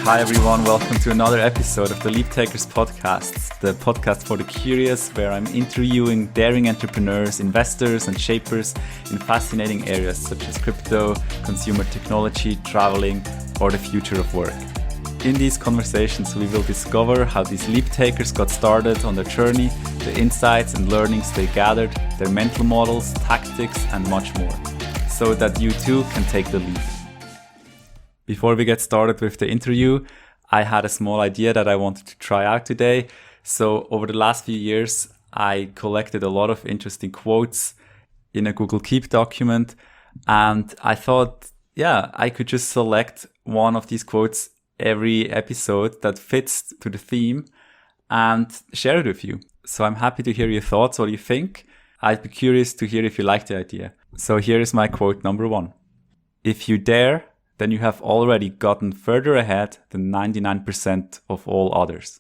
Hi everyone, welcome to another episode of the Leap Takers podcast, the podcast for the curious, where I'm interviewing daring entrepreneurs, investors and shapers in fascinating areas such as crypto, consumer technology, traveling, or the future of work. In these conversations, we will discover how these leap takers got started on their journey, the insights and learnings they gathered, their mental models, tactics, and much more, so that you too can take the leap. Before we get started with the interview, I had a small idea that I wanted to try out today. So over the last few years, I collected a lot of interesting quotes in a Google Keep document. And I thought, I could just select one of these quotes every episode that fits to the theme and share it with you. So I'm happy to hear your thoughts, what you think. I'd be curious to hear if you like the idea. So here is my quote number 1. If you dare, then you have already gotten further ahead than 99% of all others.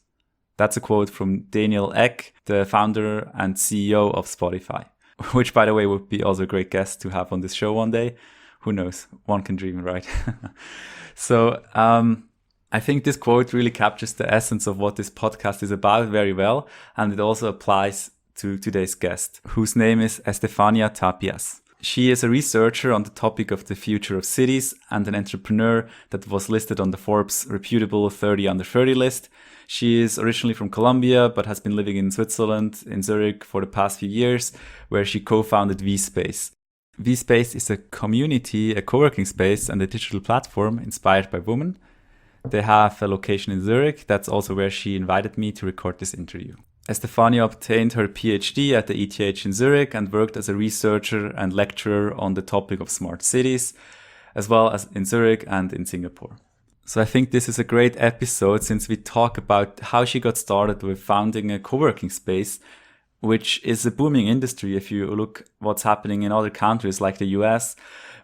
That's a quote from Daniel Ek, the founder and CEO of Spotify, which, by the way, would be also a great guest to have on this show one day. Who knows? One can dream, right? So I think this quote really captures the essence of what this podcast is about very well, and it also applies to today's guest, whose name is Estefanía Tapias. She is a researcher on the topic of the future of cities and an entrepreneur that was listed on the Forbes reputable 30 under 30 list. She is originally from Colombia, but has been living in Switzerland, in Zurich, for the past few years, where she co-founded WeSpace. WeSpace is a community, a co-working space and a digital platform inspired by women. They have a location in Zurich. That's also where she invited me to record this interview. Estefania obtained her Ph.D. at the ETH in Zurich and worked as a researcher and lecturer on the topic of smart cities, as well as in Zurich and in Singapore. So I think this is a great episode since we talk about how she got started with founding a co-working space, which is a booming industry if you look what's happening in other countries like the US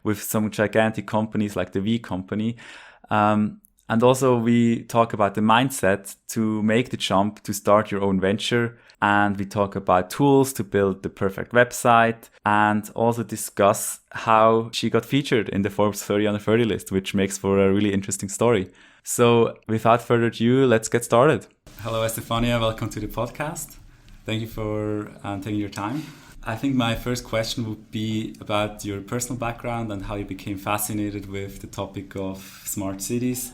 with some gigantic companies like the V company. And also we talk about the mindset to make the jump to start your own venture. And we talk about tools to build the perfect website and also discuss how she got featured in the Forbes 30 under 30 list, which makes for a really interesting story. So without further ado, let's get started. Hello, Estefania. Welcome to the podcast. Thank you for taking your time. I think my first question would be about your personal background and how you became fascinated with the topic of smart cities.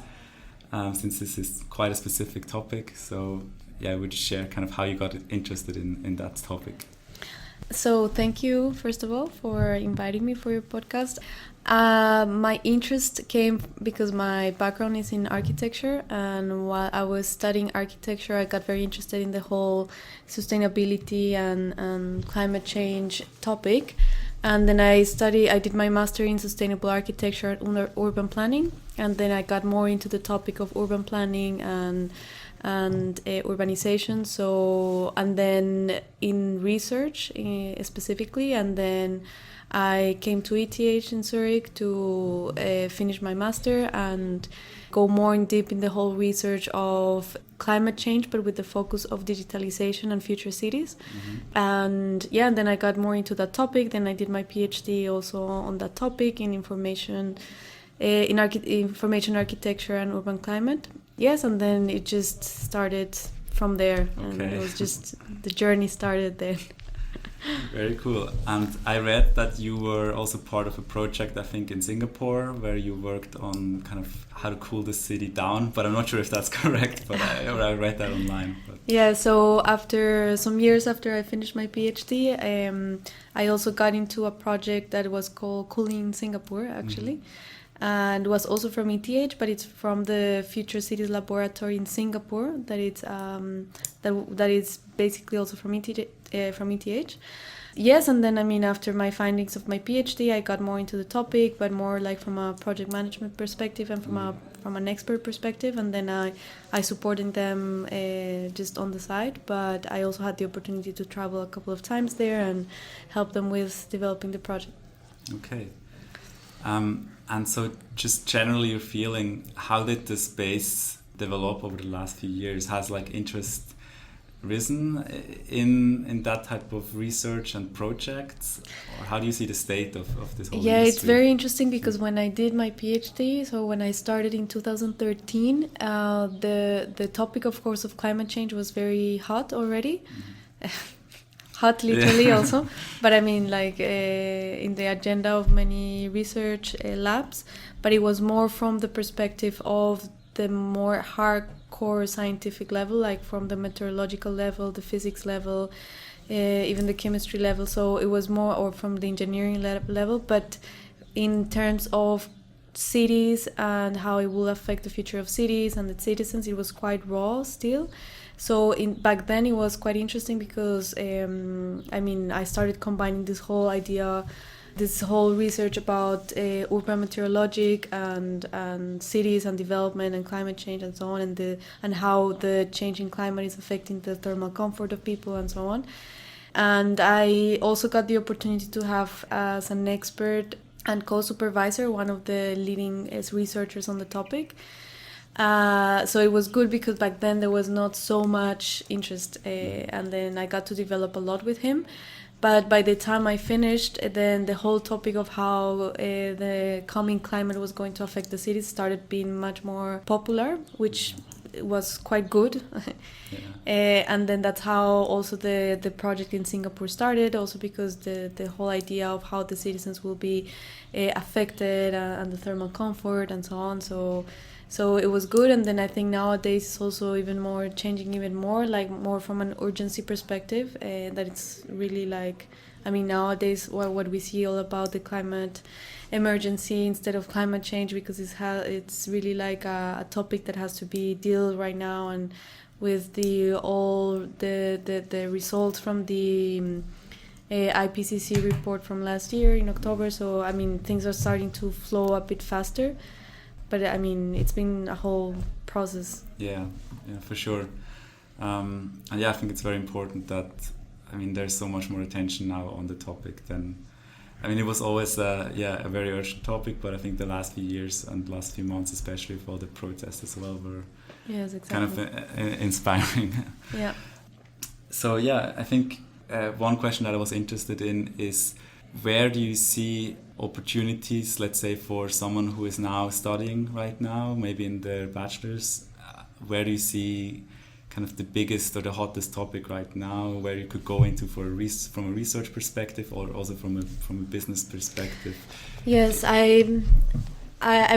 Since this is quite a specific topic. So would you share kind of how you got interested in that topic? So thank you, first of all, for inviting me for your podcast. My interest came because my background is in architecture, and while I was studying architecture, I got very interested in the whole sustainability and climate change topic. And then I did my master in sustainable architecture and urban planning. And then I got more into the topic of urban planning and urbanization. So, and then in research specifically, and then I came to ETH in Zurich to finish my master and go more in deep in the whole research of climate change, but with the focus of digitalization and future cities. Mm-hmm. And then I got more into that topic. Then I did my PhD also on that topic in information architecture and urban climate. Yes, and then it just started from there. Okay. And it was just, the journey started there. Very cool. And I read that you were also part of a project, I think, in Singapore, where you worked on kind of how to cool the city down. But I'm not sure if that's correct, but I read that online. But. Yeah, so after some years after I finished my PhD, I also got into a project that was called Cooling Singapore, actually. Mm-hmm. And was also from ETH, but it's from the Future Cities Laboratory in Singapore. That it's that is basically also from ETH. Yes, and then after my findings of my PhD, I got more into the topic, but more like from a project management perspective and from an expert perspective. And then I supported them just on the side, but I also had the opportunity to travel a couple of times there and help them with developing the project. Okay. And so just generally your feeling, how did the space develop over the last few years? Has interest risen in that type of research and projects? Or how do you see the state of this whole industry? It's very interesting because when I did my PhD, so when I started in 2013, the topic, of course, of climate change was very hot already. Hot literally also, but I mean like in the agenda of many research labs, but it was more from the perspective of the more hardcore scientific level, like from the meteorological level, the physics level, even the chemistry level. So it was more, or from the engineering level, but in terms of cities and how it will affect the future of cities and the citizens, it was quite raw still. So back then it was quite interesting because I started combining this whole idea, this whole research about urban meteorologic and cities and development and climate change and so on, and how the changing climate is affecting the thermal comfort of people and so on. And I also got the opportunity to have as an expert and co-supervisor one of the leading researchers on the topic. So it was good because back then there was not so much interest, and then I got to develop a lot with him. But by the time I finished, then the whole topic of how the coming climate was going to affect the cities started being much more popular, which was quite good. And then that's how also the project in Singapore started, also because the whole idea of how the citizens will be affected and the thermal comfort and so on. So it was good, and then I think nowadays it's also even more changing, even more, like more from an urgency perspective, that it's really like, I mean, nowadays what we see all about the climate emergency instead of climate change, because it's really like a topic that has to be dealt right now, and with the results from the IPCC report from last year in October. So I mean, things are starting to flow a bit faster. But I mean, it's been a whole process. Yeah, for sure. And I think it's very important that, I mean, there's so much more attention now on the topic than, I mean, it was always a very urgent topic, but I think the last few years and last few months, especially with all the protests as well, were kind of inspiring. Yeah. So I think one question that I was interested in is, where do you see opportunities, let's say, for someone who is now studying right now, maybe in their bachelor's? Where do you see kind of the biggest or the hottest topic right now, where you could go into from a research perspective, or also from a business perspective? Yes, I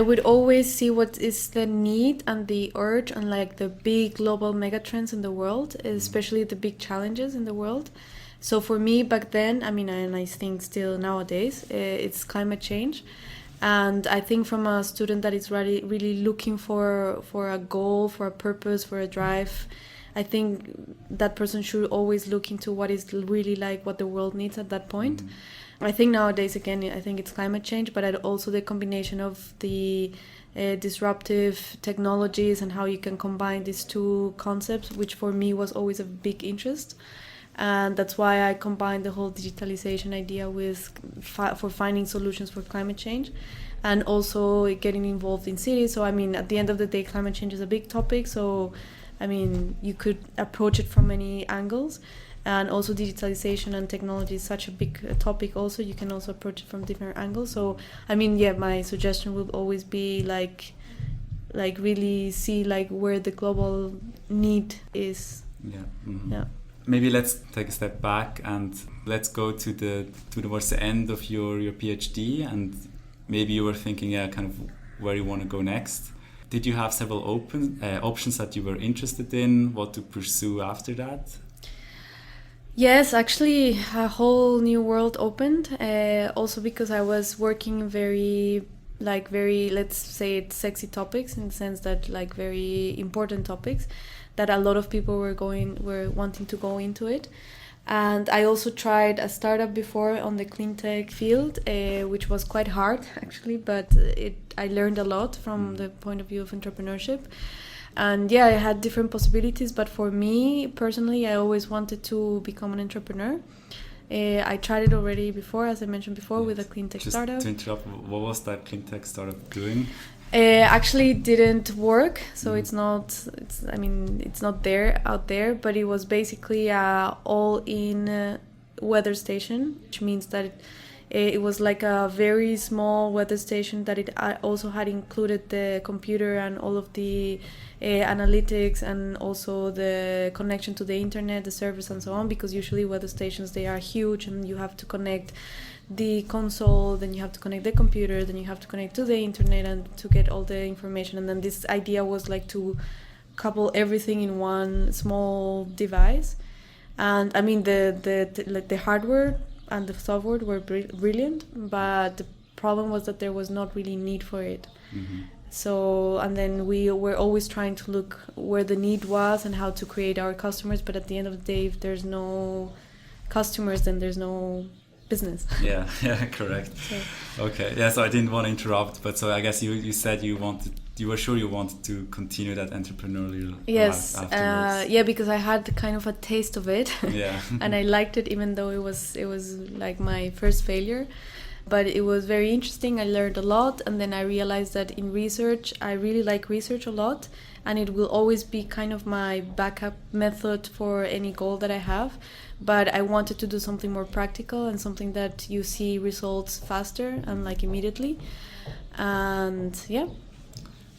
would always see what is the need and the urge on like the big global megatrends in the world, especially the big challenges in the world. So for me back then, I mean, and I think still nowadays, it's climate change. And I think from a student that is really looking for a goal, for a purpose, for a drive, I think that person should always look into what is really like what the world needs at that point. I think nowadays, again, I think it's climate change, but also the combination of the disruptive technologies and how you can combine these two concepts, which for me was always a big interest. And that's why I combined the whole digitalization idea with for finding solutions for climate change, and also getting involved in cities. So I mean, at the end of the day, climate change is a big topic. So I mean, you could approach it from many angles, and also digitalization and technology is such a big topic. Also, you can also approach it from different angles. So I mean, my suggestion would always be like really see like where the global need is. Maybe let's take a step back and let's go towards the end of your PhD, and maybe you were thinking kind of where you want to go next. Did you have several options that you were interested in, what to pursue after that? Yes, actually a whole new world opened, also because I was working very, let's say it's sexy topics, in the sense that like very important topics that a lot of people were wanting to go into it. And I also tried a startup before on the clean tech field, which was quite hard actually, but I learned a lot from the point of view of entrepreneurship. And I had different possibilities, but for me personally, I always wanted to become an entrepreneur. I tried it already before, as I mentioned before, with a clean tech startup. To interrupt, what was that clean tech startup doing? Actually didn't work, so it's not there out there, but it was basically all-in weather station, which means that it was like a very small weather station that it also had included the computer and all of the analytics and also the connection to the internet, the servers and so on, because usually weather stations, they are huge and you have to connect the console, then you have to connect the computer, then you have to connect to the internet and to get all the information. And then this idea was like to couple everything in one small device. And I mean the hardware and the software were brilliant, but the problem was that there was not really need for it. Mm-hmm. So, and then we were always trying to look where the need was and how to create our customers, but at the end of the day, if there's no customers, then there's no business. Yeah, correct. So. Okay, yeah, so I didn't want to interrupt, but so I guess you said you were sure you wanted to continue that entrepreneurial life afterwards. Yeah, because I had kind of a taste of it. Yeah. And I liked it, even though it was like my first failure. But it was very interesting. I learned a lot, and then I realized that in research, I really like research a lot, and it will always be kind of my backup method for any goal that I have. But I wanted to do something more practical and something that you see results faster and like immediately. And yeah.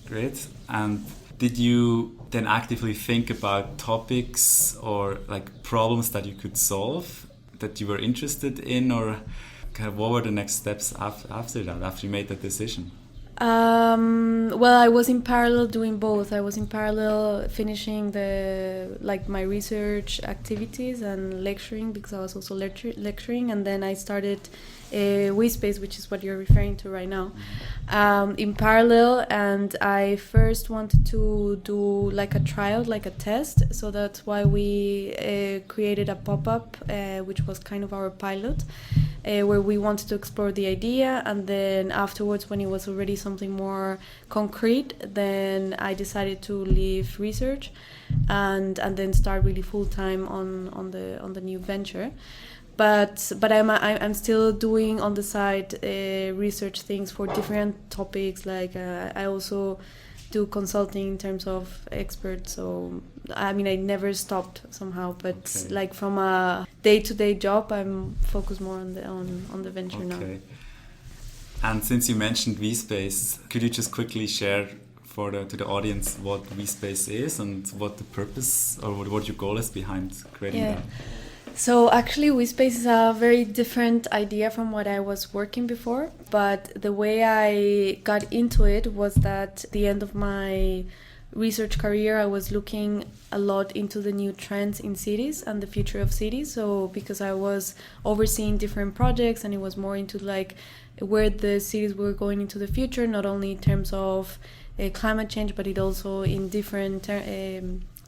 Great. And did you then actively think about topics or like problems that you could solve that you were interested in, or kind of what were the next steps after that, after you made that decision? Well, I was in parallel doing both. I was in parallel finishing my research activities and lecturing, because I was also lecturing, and then I started WeSpace, which is what you're referring to right now, in parallel. And I first wanted to do like a trial, like a test, so that's why we created a pop-up, which was kind of our pilot, where we wanted to explore the idea, and then afterwards, when it was already something more concrete, then I decided to leave research and then start really full-time on the new venture. But I'm still doing on the side research things for different topics. Like I also do consulting in terms of experts. So I mean, I never stopped somehow. But okay. Like from a day-to-day job, I'm focused more on the venture now. And since you mentioned WeSpace, could you just quickly share to the audience what WeSpace is and what the purpose or what your goal is behind creating that? So actually WeSpace is a very different idea from what I was working before, but the way I got into it was that at the end of my research career I was looking a lot into the new trends in cities and the future of cities. So because I was overseeing different projects and it was more into like where the cities were going into the future, not only in terms of climate change, but it also in different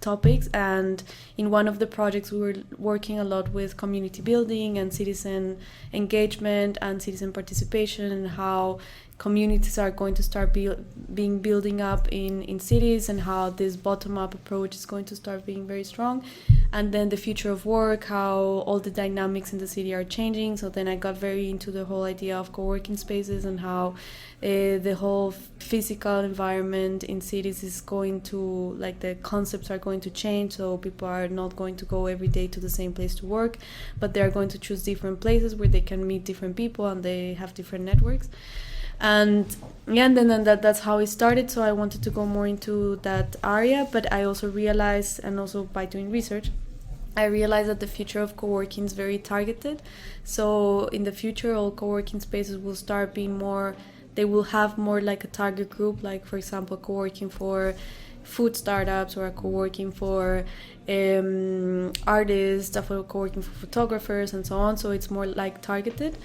topics. And in one of the projects we were working a lot with community building and citizen engagement and citizen participation, and how communities are going to start building up in cities, and how this bottom-up approach is going to start being very strong. And then the future of work, how all the dynamics in the city are changing. So then I got very into the whole idea of co-working spaces and how the whole physical environment in cities is going to, like, the concepts are going to change. So people are not going to go every day to the same place to work, but they are going to choose different places where they can meet different people and they have different networks. And yeah, and then that's how it started. So I wanted to go more into that area, but I also realized, and also by doing research, I realized that the future of co-working is very targeted. So in the future, all co-working spaces will start being more, they will have more like a target group, like for example, co-working for food startups, or a co-working for artists, or co-working for photographers and so on. So it's more like targeted.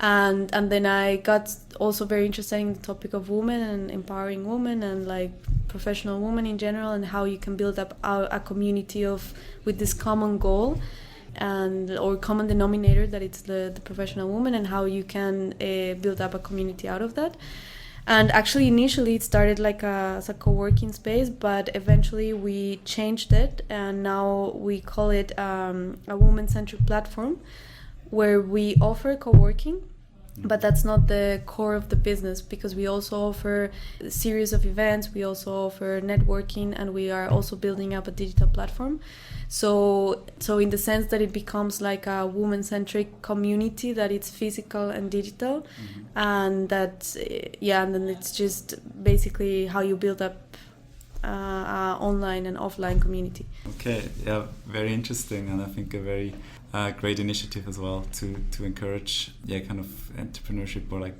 And then I got also very interested in the topic of women and empowering women and like professional women in general, and how you can build up a community with this common goal or common denominator, that it's the professional woman, and how you can build up a community out of that. And actually initially it started like as a co-working space, but eventually we changed it, and now we call it a woman-centric platform, where we offer co-working, But that's not the core of the business, because we also offer a series of events, we also offer networking, and we are also building up a digital platform. So in the sense that it becomes like a woman-centric community, that it's physical and digital, and that, and then it's just basically how you build up online and offline community. Okay, yeah, very interesting, and I think a very great initiative as well to encourage kind of entrepreneurship, or like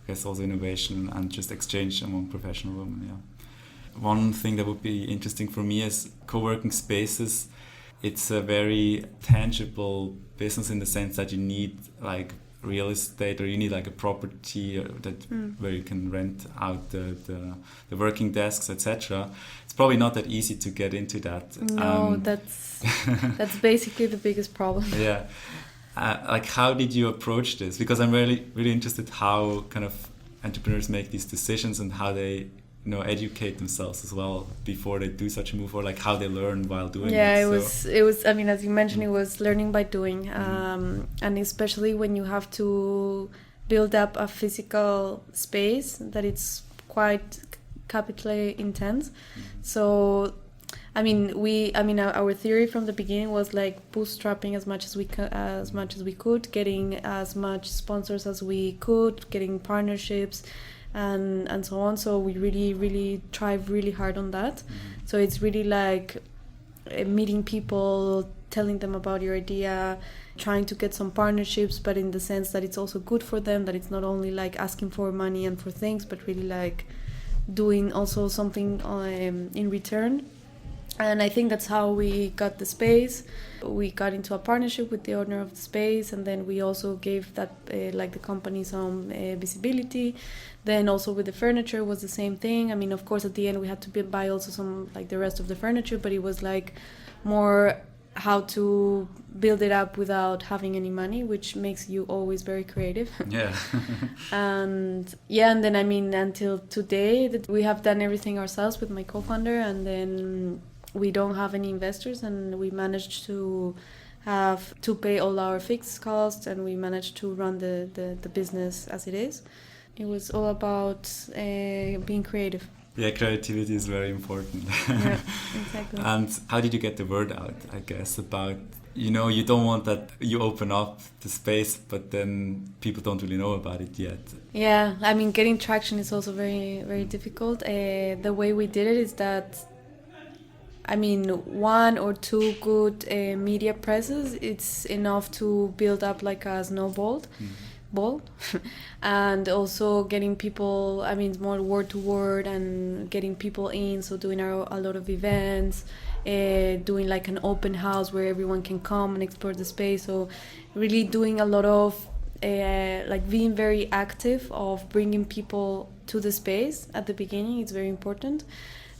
I guess also innovation and just exchange among professional women. Yeah, one thing that would be interesting for me is co-working spaces. It's a very tangible business in the sense that you need like real estate, or you need like a property where you can rent out the working desks, etc. It's probably not that easy to get into that. No, that's basically the biggest problem. Yeah. Like, how did you approach this? Because I'm really interested how kind of entrepreneurs make these decisions, and how they educate themselves as well before they do such a move, or like how they learn while doing it. Yeah, it was I mean, as you mentioned, it was learning by doing, and especially when you have to build up a physical space, that it's quite capitally intense. So I mean, our theory from the beginning was like bootstrapping as much as we could, getting as much sponsors as we could, getting partnerships, and so on. So we really tried really hard on that. So it's really like meeting people, telling them about your idea, trying to get some partnerships, but in the sense that it's also good for them, that it's not only like asking for money and for things, but really like doing also something in return. And I think that's how we got the space. We got into a partnership with the owner of the space, and then we also gave that like the company some visibility. Then also with the furniture was the same thing. I mean, of course, at the end we had to buy also some like the rest of the furniture, but it was like more how to build it up without having any money, which makes you always very creative. Yeah. And then I mean, until today that we have done everything ourselves with my co-founder, and then we don't have any investors, and we managed to have to pay all our fixed costs, and we managed to run the business as it is. It was all about being creative. Yeah, creativity is very important. Yeah, exactly. And how did you get the word out, I guess, about, you don't want that you open up the space, but then people don't really know about it yet. Yeah, I mean, getting traction is also very, very difficult. The way we did it is that, I mean, 1 or 2 good media presses, it's enough to build up like a snowball. And also getting people, I mean, more word to word, and getting people in, so doing a lot of events, doing like an open house where everyone can come and explore the space. So really doing a lot of like being very active of bringing people to the space at the beginning. It's very important.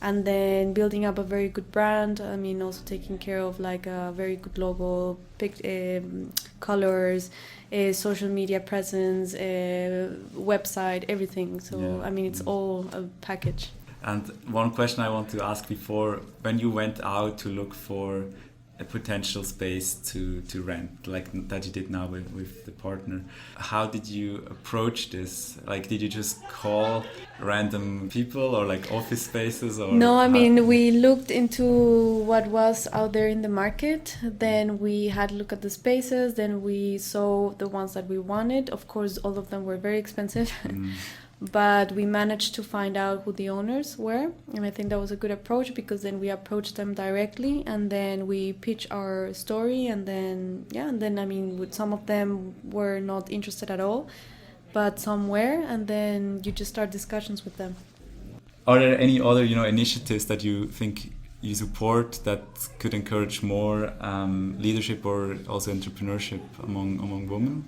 And then building up a very good brand. I mean, also taking care of like a very good logo, colors, social media presence, website, everything. So, yeah. I mean, it's all a package. And one question I want to ask before, when you went out to look for a potential space to rent, like that you did now with the partner, how did you approach this? Like, did you just call random people, or like office spaces? Or no, I mean, we looked into what was out there in the market. Then we had a look at the spaces. Then we saw the ones that we wanted. Of course, all of them were very expensive. But we managed to find out who the owners were, and I think that was a good approach, because then we approached them directly, and then we pitched our story, and then I mean, with some of them were not interested at all, but some were, and then you just start discussions with them. Are there any other initiatives that you think you support that could encourage more leadership or also entrepreneurship among women?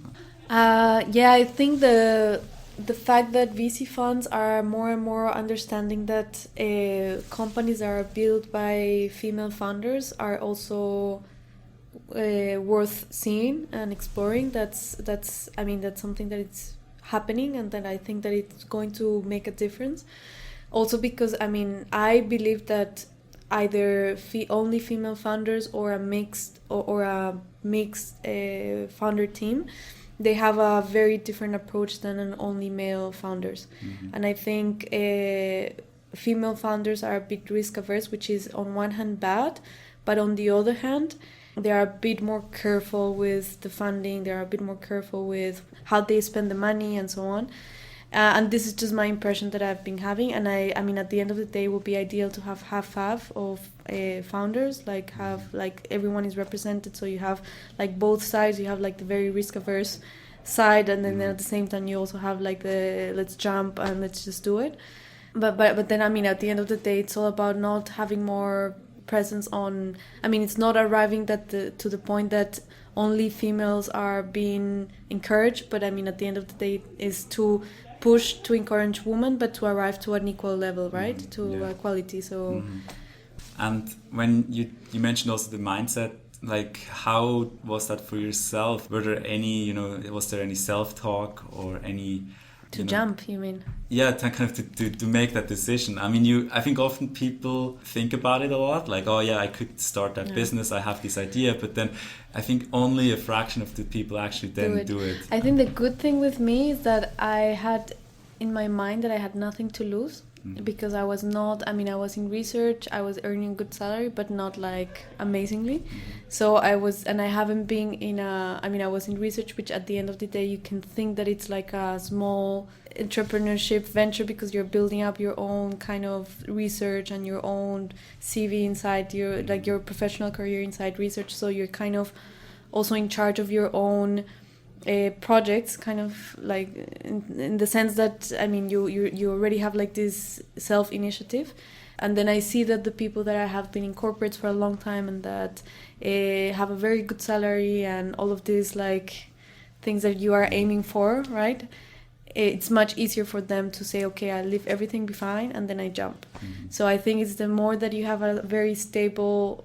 I think the fact that VC funds are more and more understanding that companies that are built by female founders are also worth seeing and exploring. That's something that it's happening, and that I think that it's going to make a difference. Also because I believe that either only female founders or a mixed founder team they have a very different approach than an only male founders. And I think female founders are a bit risk averse, which is on one hand bad, but on the other hand, they are a bit more careful with the funding, they are a bit more careful with how they spend the money and so on. And this is just my impression that I've been having. And I mean, at the end of the day, it would be ideal to have half of founders, like everyone is represented. So you have like both sides. You have like the very risk averse side, and then at the same time you also have like the let's jump and let's just do it. But then I mean, at the end of the day, it's all about not having more presence on. I mean, it's not arriving to the point that only females are being encouraged. But I mean, at the end of the day, is to push to encourage women, but to arrive to an equal level, right? To equality. So. And when you mentioned also the mindset, like how was that for yourself? Were there any, was there any self-talk or any... To jump, you mean? Yeah, kind of to make that decision. I mean, I think often people think about it a lot, like, oh yeah, I could start that business, I have this idea, but then I think only a fraction of the people actually then do it. I think the good thing with me is that I had in my mind that I had nothing to lose. Because I was not, I mean, I was in research, I was earning a good salary, but not like amazingly. So I haven't been I was in research, which at the end of the day, you can think that it's like a small entrepreneurship venture because you're building up your own kind of research and your own CV inside your professional career inside research. So you're kind of also in charge of your own projects, kind of like in the sense that I mean you already have like this self-initiative, and then I see that the people that have been in corporates for a long time and that have a very good salary and all of these like things that you are aiming for, right? It's much easier for them to say, okay, I leave everything behind and then I jump. So I think it's the more that you have a very stable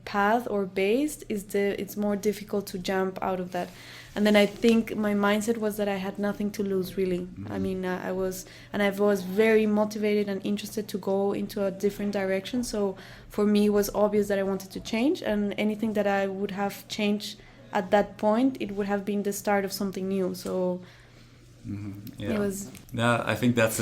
path or base, it's more difficult to jump out of that. And then I think my mindset was that I had nothing to lose, really. I mean, I was very motivated and interested to go into a different direction. So for me, it was obvious that I wanted to change, and anything that I would have changed at that point, it would have been the start of something new. So it was. Yeah, I think that's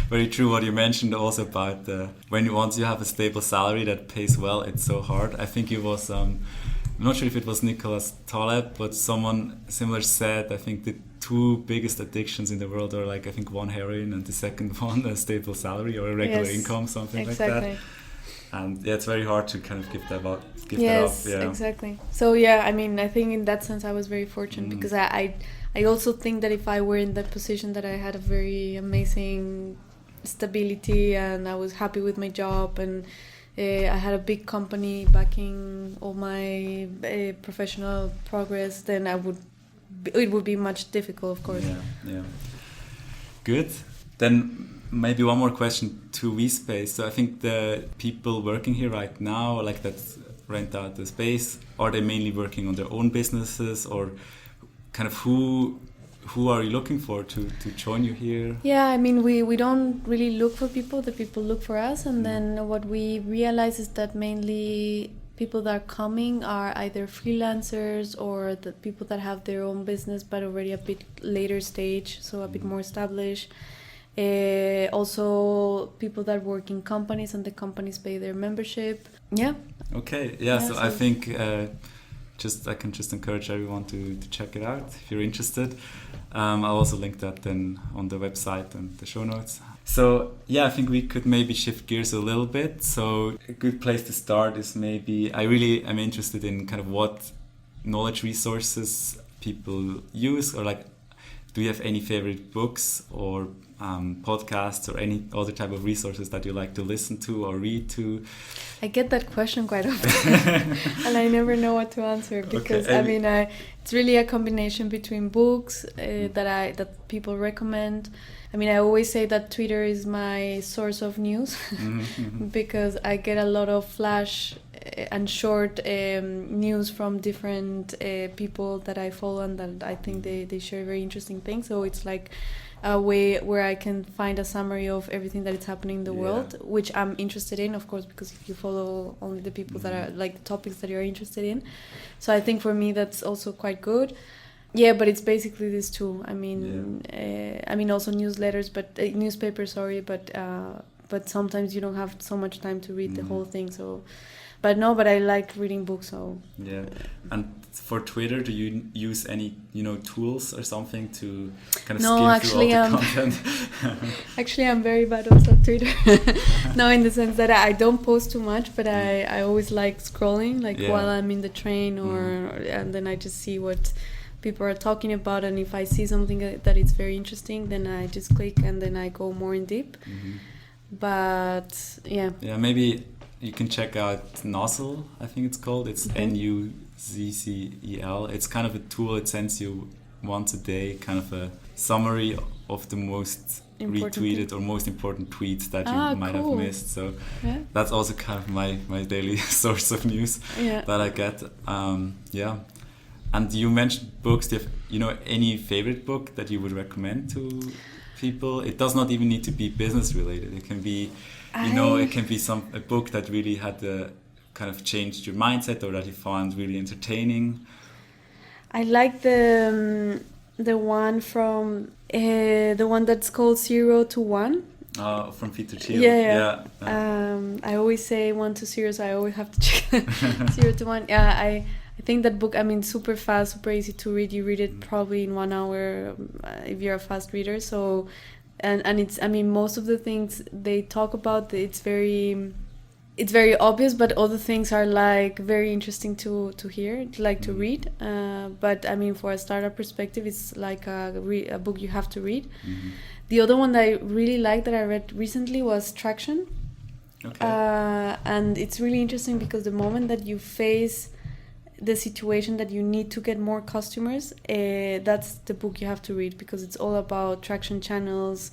very true what you mentioned also about once you have a stable salary that pays well, it's so hard. I think it was. I'm not sure if it was Nicholas Taleb, but someone similar said, I think the two biggest addictions in the world are like, I think one heroin and the second one a stable salary or a regular income, something like that. And yeah, it's very hard to kind of give that up. Yes, exactly. So yeah, I mean, I think in that sense I was very fortunate because I also think that if I were in that position that I had a very amazing stability and I was happy with my job and I had a big company backing all my professional progress, then it would be much difficult, of course. Yeah. Good. Then maybe one more question to WeSpace. So I think the people working here right now, like that rent out the space, are they mainly working on their own businesses, or kind of who are you looking for to join you here? Yeah, I mean, we don't really look for people, the people look for us. And then what we realize is that mainly people that are coming are either freelancers or the people that have their own business but already a bit later stage, so a bit more established. Also people that work in companies and the companies pay their membership. Yeah. Okay, so I think I can just encourage everyone to check it out if you're interested. I'll also link that then on the website and the show notes. So yeah, I think we could maybe shift gears a little bit. So a good place to start is maybe, I really am interested in kind of what knowledge resources people use, or like, do you have any favorite books or podcasts or any other type of resources that you like to listen to or read to? I get that question quite often and I never know what to answer because it's really a combination between books that people recommend. I mean, I always say that Twitter is my source of news because I get a lot of flash and short news from different people that I follow and that I think they share very interesting things. So it's like a way where I can find a summary of everything that is happening in the world, which I'm interested in, of course, because if you follow only the people that are like the topics that you're interested in. So I think for me that's also quite good. Yeah, but it's basically these two. I mean, also newsletters, but newspapers. Sorry, but sometimes you don't have so much time to read the whole thing. So, but I like reading books. So yeah. And for Twitter, do you use any tools or something to kind of skim through all the content? Actually, I'm very bad also on Twitter. No, in the sense that I don't post too much, but I always like scrolling, while I'm in the train and then I just see what people are talking about, and if I see something that is very interesting, then I just click and then I go more in deep. But yeah, maybe you can check out Nozzle, I think it's called. It's Nuzzcel. It's kind of a tool. It sends you once a day kind of a summary of the most retweeted or most important tweets that you might have missed. So that's also kind of my daily source of news that I get. And you mentioned books. Do you have, any favorite book that you would recommend to people? It does not even need to be business related. It can be, it can be a book that really had kind of changed your mindset, or that you found really entertaining. I like the one from the one that's called 0 to 1. From Peter Thiel. Yeah. I always say 1 to 0, so I always have to check 0 to 1. Yeah, I think that book, super fast, super easy to read. You read it probably in 1 hour if you're a fast reader. So, and it's, most of the things they talk about, it's very obvious, but other things are very interesting to hear, to read. But for a startup perspective, it's like a book you have to read. The other one that I really liked that I read recently was Traction. Okay. And it's really interesting because the moment that you face the situation that you need to get more customers, that's the book you have to read, because it's all about traction channels,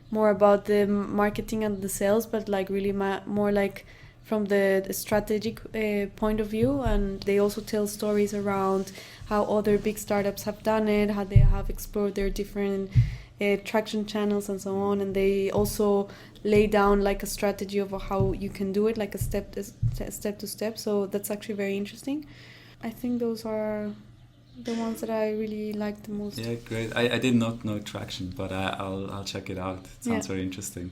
more about the marketing and the sales, but really more from the strategic point of view. And they also tell stories around how other big startups have done it, how they have explored their different traction channels and so on. And they also lay down a strategy of how you can do it, a step to step. So that's actually very interesting. I think those are the ones that I really like the most. Yeah, great. I did not know Traction, but I'll check it out. It sounds very interesting.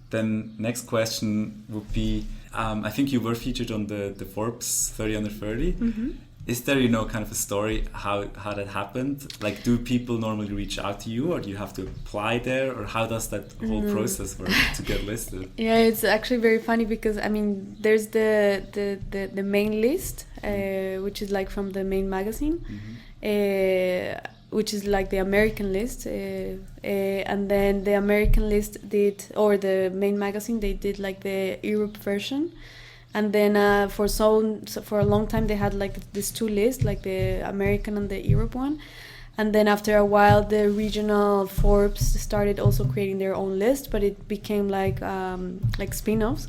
Then next question would be, I think you were featured on the Forbes 30 under 30. Mm-hmm. Is there, kind of a story how that happened? Do people normally reach out to you, or do you have to apply there, or how does that whole process work to get listed? Yeah, it's actually very funny because there's the main list, which is from the main magazine, which is the American list, and then the American list the main magazine, they did the Europe version. And then for a long time they had these two lists, the American and the Europe one. And then after a while the regional Forbes started also creating their own list, but it became spin-offs.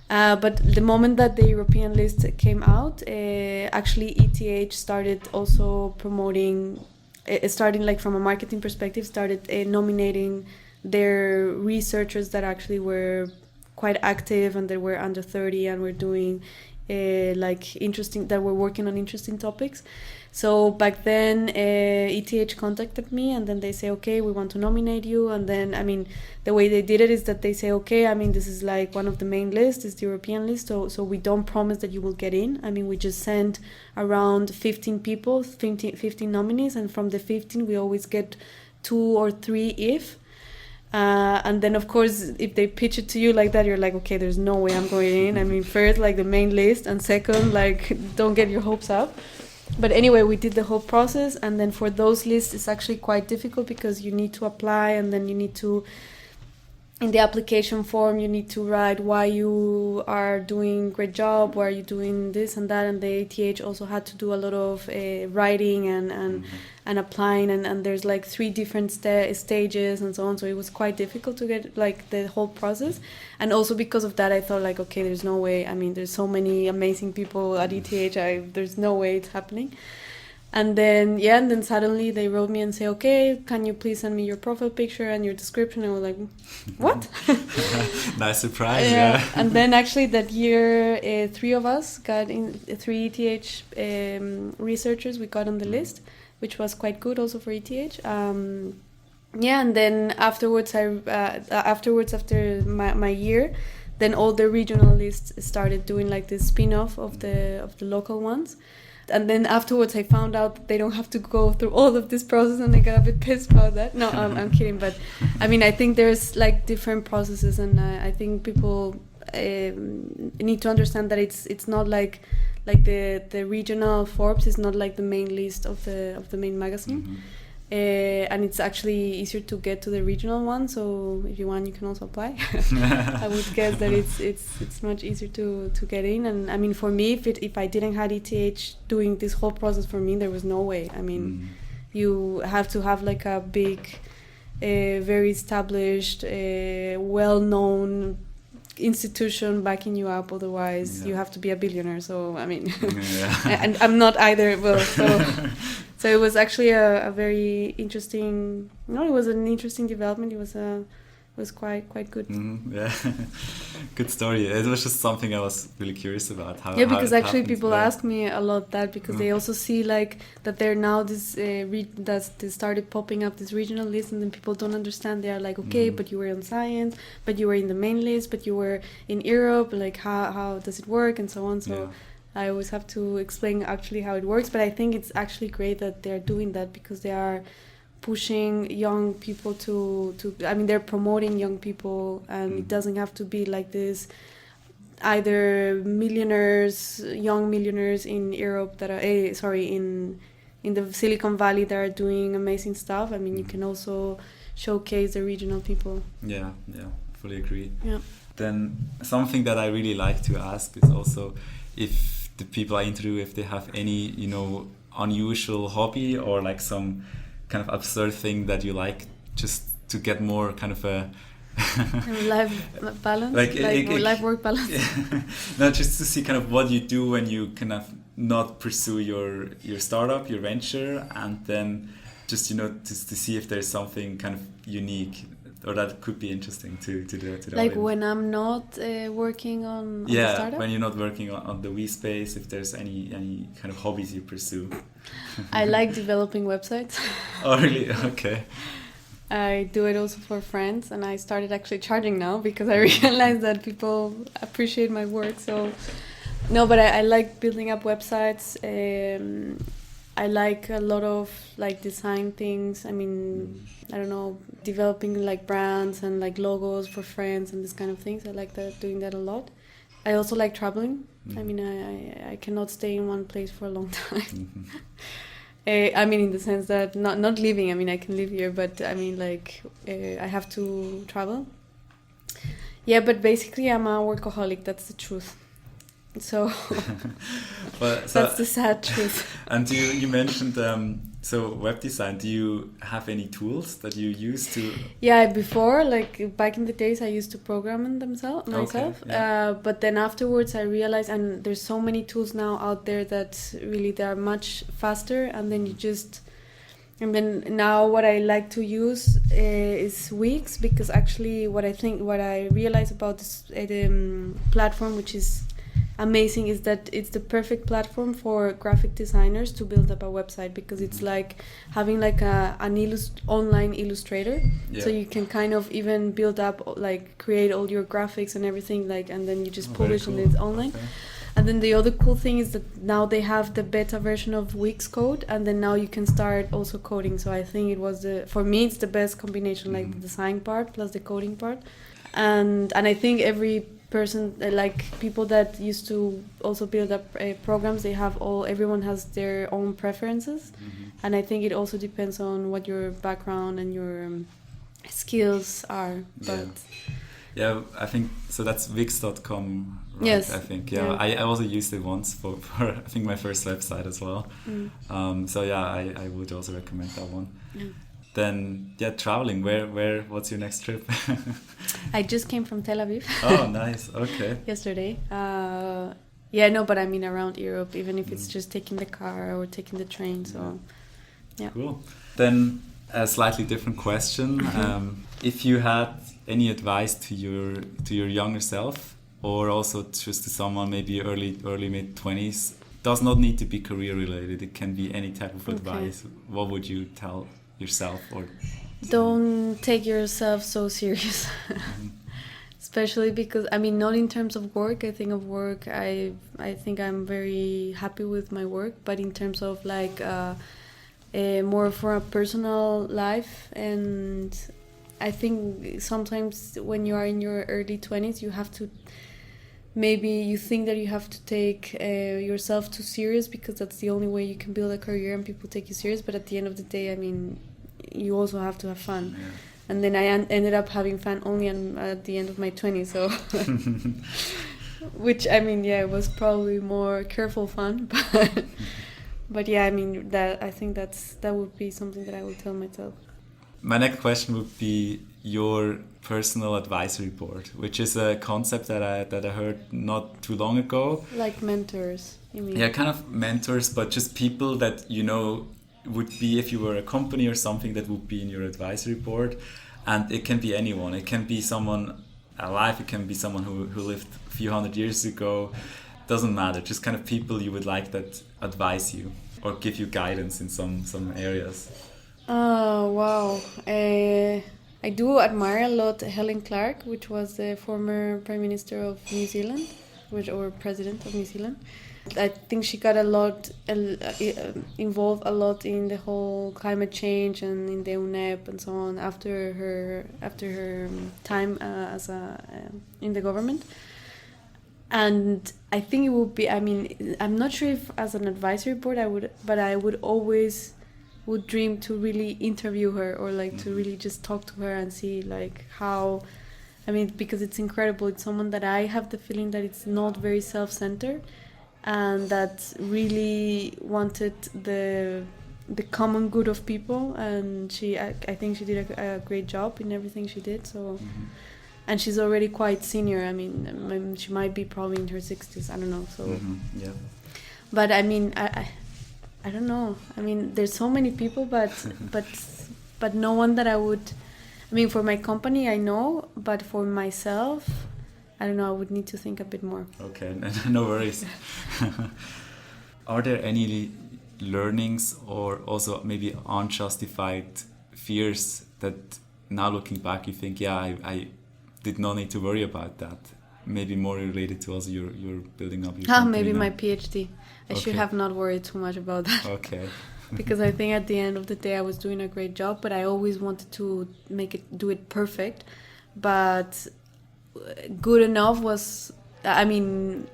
But the moment that the European list came out, actually ETH started also promoting, starting from a marketing perspective, started nominating their researchers that actually were quite active and they were under 30 and were doing interesting, that were working on interesting topics. So back then ETH contacted me, and then they say, okay, we want to nominate you. And then the way they did it is that they say, okay, this is one of the main lists, it's the European list, so we don't promise that you will get in. We just send around 15 people, 15 nominees, and from the 15 we always get 2 or 3 if. And then of course if they pitch it to you like that, you're okay, there's no way I'm going in. First the main list, and second don't get your hopes up. But anyway, we did the whole process, and then for those lists it's actually quite difficult because you need to apply, and then you need to, in the application form, you need to write why you are doing great job, why are you doing this and that. And the ETH also had to do a lot of writing and applying, and there's 3 different stages and so on. So it was quite difficult to get the whole process. And also because of that, I thought okay, there's no way. There's so many amazing people at ETH. There's no way it's happening. And then suddenly they wrote me and say, okay, can you please send me your profile picture and your description? And I was like, what? Nice surprise, yeah. And then actually that year, 3 of us got in, 3 ETH researchers, we got on the list, which was quite good also for ETH. And then afterwards, after my year, then all the regional lists started doing like this spin-off of the local ones. And then afterwards I found out that they don't have to go through all of this process, and I got a bit pissed about that. No, I'm kidding. But I mean, I think there's like different processes, and I think people need to understand that it's not like the regional Forbes is not like the main list of the main magazine. Mm-hmm. And it's actually easier to get to the regional one, so if you want you can also apply. I would guess that it's much easier to get in. And I mean, for me, if I didn't have ETH doing this whole process for me, there was no way. I mean, you have to have like a big very established well-known institution backing you up, otherwise you have to be a billionaire. So I mean, and I'm not either. Well, so it was actually a very interesting. It was an interesting development. It was quite good. Yeah, good story. It was just something I was really curious about. Because actually people ask me a lot that, because they also see like that there now this that they started popping up this regional list, and then people don't understand. They are like, okay, but you were on science, but you were in the main list, but you were in Europe. Like how does it work, and so on. So. I always have to explain actually how it works, but I think it's actually great that they're doing that, because they are pushing young people to I mean, they're promoting young people, and it doesn't have to be like this either young millionaires in Europe that are in the Silicon Valley that are doing amazing stuff. I mean, you can also showcase the regional people. Yeah, fully agree. Yeah. Then something that I really like to ask is also if the people I interview, if they have any, unusual hobby or like some kind of absurd thing that you like, just to get more kind of a life balance, life-work balance. Yeah. No, just to see kind of what you do when you kind of not pursue your startup, your venture, and then just to see if there's something kind of unique or that could be interesting to the like audience. When I'm not working on the startup? When you're not working on the WeSpace, if there's any kind of hobbies you pursue. I like developing websites. Oh, really? Okay. I do it also for friends, and I started actually charging now because I realized that people appreciate my work. So, no, but I like building up websites. I like a lot of like design things. I mean, I don't know, developing like brands and like logos for friends and this kind of things. I like doing that a lot. I also like traveling. I mean, I cannot stay in one place for a long time. I mean, in the sense that not living. I mean, I can live here, but I mean, like, I have to travel. Yeah, but basically, I'm a workaholic. That's the truth. So, that's the sad truth. And you mentioned so web design. Do you have any tools that you use to? Yeah, before, like back in the days, I used to program them myself. Okay, yeah. But then afterwards, I realized, and there's so many tools now out there that really they are much faster. And then now what I like to use is Wix, because actually what I realize about this platform, which is amazing, is that it's the perfect platform for graphic designers to build up a website, because it's like having like an online illustrator. So you can kind of even build up, like create all your graphics and everything, like, and then you just publish and it's online. Okay. And then the other cool thing is that now they have the beta version of Wix Code, and then now you can start also coding. So I think for me it's the best combination, like the design part plus the coding part. And I think every person, like people that used to also build up programs, everyone has their own preferences. And I think it also depends on what your background and your skills are. But yeah, I think so. That's Wix.com, right? Yes, I think I also used it once for I think my first website as well. So yeah, I would also recommend that one. Then traveling, what's your next trip? I just came from Tel Aviv. Oh, nice. Okay. Yesterday. Yeah, no, but I mean around Europe, even if it's just taking the car or taking the train. So, yeah. Cool. Then a slightly different question. If you had any advice to your younger self, or also just to someone maybe early mid-20s, does not need to be career related. It can be any type of advice. What would you tell yourself? Or don't take yourself so serious. Especially because, I mean, not in terms of work. I think of work, I think I'm very happy with my work, but in terms of like more for a personal life. And I think sometimes when you are in your early 20s, you have to, maybe you think that you have to take yourself too serious because that's the only way you can build a career and people take you serious. But at the end of the day, I mean, you also have to have fun. Yeah. And then I ended up having fun only at the end of my 20s, so which, I mean, yeah, it was probably more careful fun, but yeah, I mean, I think that would be something that I would tell myself. My next question would be your personal advisory board, which is a concept that I heard not too long ago. Like mentors, you mean? Yeah, kind of mentors, but just people that you know would be, if you were a company or something, that would be in your advisory board. And it can be anyone. It can be someone alive, it can be someone who lived a few hundred years ago. Doesn't matter, just kind of people you would like that advise you or give you guidance in some areas. Oh, wow. I do admire a lot Helen Clark, which was the former Prime Minister of New Zealand, or President of New Zealand. I think she got involved a lot in the whole climate change and in the UNEP and so on after her time in the government. And I think it would be, I mean, I'm not sure if as an advisory board I would always dream to really interview her or like to really just talk to her and see like how, I mean, because it's incredible. It's someone that I have the feeling that it's not very self-centered, and that really wanted the common good of people, and I think she did a great job in everything she did. So, and she's already quite senior. I mean, she might be probably in her 60s. I don't know. So, yeah. But I mean, I don't know. I mean, there's so many people, but no one that I would. I mean, for my company, I know, but for myself, I don't know, I would need to think a bit more. Okay, no worries. Are there any learnings or also maybe unjustified fears that now looking back you think, yeah, I did not need to worry about that? Maybe more related to also your building up your company maybe now. My PhD. I should have not worried too much about that. Okay. Because I think at the end of the day I was doing a great job, but I always wanted to do it perfect. But good enough was, I mean,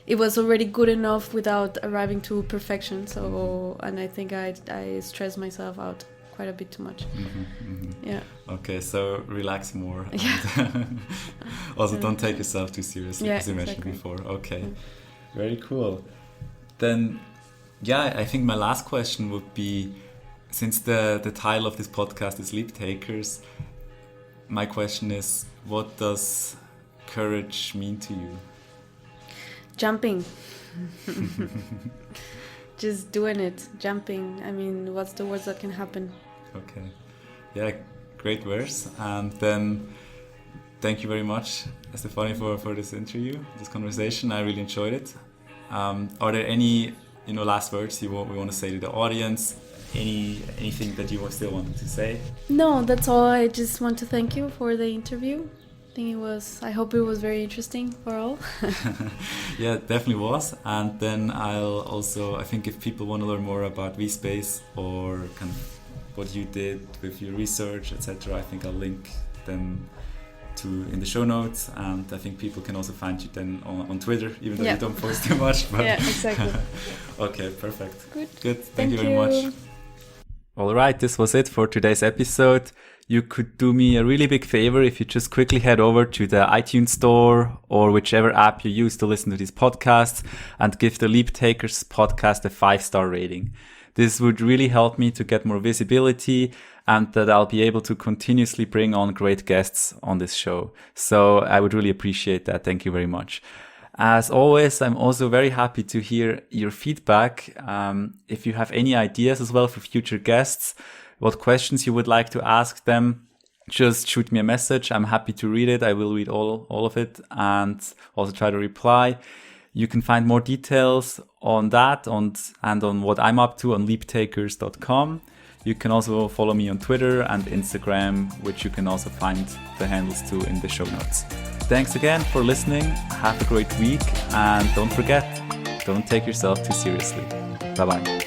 it was already good enough without arriving to perfection. So, and I think I stressed myself out quite a bit too much. Yeah. Okay, so relax more. Yeah. Also, don't take yourself too seriously, as you mentioned before. Okay, very cool. Then, yeah, I think my last question would be, since the title of this podcast is Leap Takers, my question is, what does courage mean to you? Jumping. Just doing it, jumping. I mean, what's the worst that can happen? Okay. Yeah, great verse. And then thank you very much, Estefania, for this interview, this conversation. I really enjoyed it. Are there any last words we want to say to the audience? Anything that you still wanted to say? No, that's all. I just want to thank you for the interview. I hope it was very interesting for all. Yeah, it definitely was. And then I think if people want to learn more about WeSpace or kind of what you did with your research, etc., I think I'll link them in the show notes. And I think people can also find you then on Twitter, even though you don't post too much. But yeah, exactly. Okay, perfect. Good. Thank you very much. All right, this was it for today's episode. You could do me a really big favor if you just quickly head over to the iTunes store or whichever app you use to listen to these podcasts and give the Leap Takers podcast a 5-star rating. This would really help me to get more visibility and that I'll be able to continuously bring on great guests on this show. So I would really appreciate that. Thank you very much. As always, I'm also very happy to hear your feedback. If you have any ideas as well for future guests, what questions you would like to ask them, just shoot me a message. I'm happy to read it. I will read all of it and also try to reply. You can find more details on that and on what I'm up to on leaptakers.com. You can also follow me on Twitter and Instagram, which you can also find the handles to in the show notes. Thanks again for listening. Have a great week. And don't forget, don't take yourself too seriously. Bye-bye.